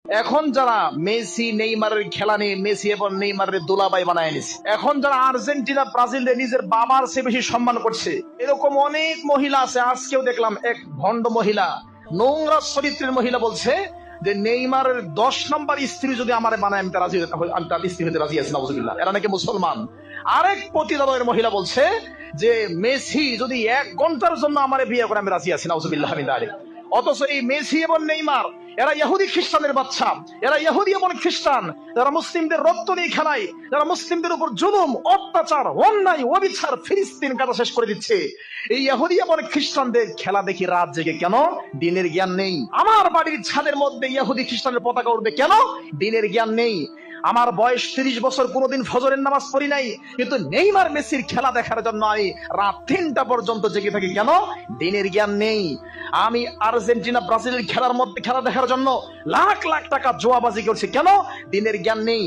এখন যারা মেসি নেইমারের খেলা নিয়ে মেসি এবং নেইমারের দুলাভাই বানায় নিছে, এখন যারা আর্জেন্টিনা ব্রাজিলে নিজের বাবার চেয়ে বেশি সম্মান করছে, এরকম অনেক মহিলা আছে। আজকেও দেখলাম এক ভণ্ড মহিলা, নোংরা চরিত্রের মহিলা বলছে যে নেইমারের 10 নম্বর স্ত্রী যদি আমার বানায় আমি তার স্ত্রী হতে রাজি আছি, নাউজুবিল্লাহ। এরা নাকি মুসলমান। আরেক প্রতিদানের মহিলা বলছে যে মেসি যদি 1 ঘন্টার জন্য আমার বিয়ে করে আমি রাজি আছি, নাউজুবিল্লাহ মিন যালিক। অথচ এই মেসি এবং নেইমার এরা ইহুদি খ্রিস্টানের বাচ্চা, এরা ইহুদি এবং খ্রিস্টান, যারা মুসলিমদের রক্ত নিয়ে খেলায়, যারা মুসলিমদের উপর জুলুম, অত্যাচার, অন্যায়, অবিচার, ফিলিস্তিন কাটা শেষ করে দিচ্ছে। এই ইহুদি এবং খ্রিস্টানদের খেলা দেখি রাত জেগে কেন? দিনের জ্ঞান নেই। আমার বাড়ির ছাদের মধ্যে ইহুদি খ্রিস্টানের পতাকা উঠবে কেন? দিনের জ্ঞান নেই। আমার বয়স 30 বছর, কোনোদিন ফজরের নামাজ পড়ি নাই, কিন্তু নেইমার মেসির খেলা দেখার জন্য আমি রাত 3টা পর্যন্ত জেগে থাকি কেন? দিনের জ্ঞান নেই। আমি আর্জেন্টিনা ব্রাজিলের খেলার মধ্যে খেলা দেখার জন্য লাখ লাখ টাকা জুয়াবাজি করছি কেন? দিনের জ্ঞান নেই।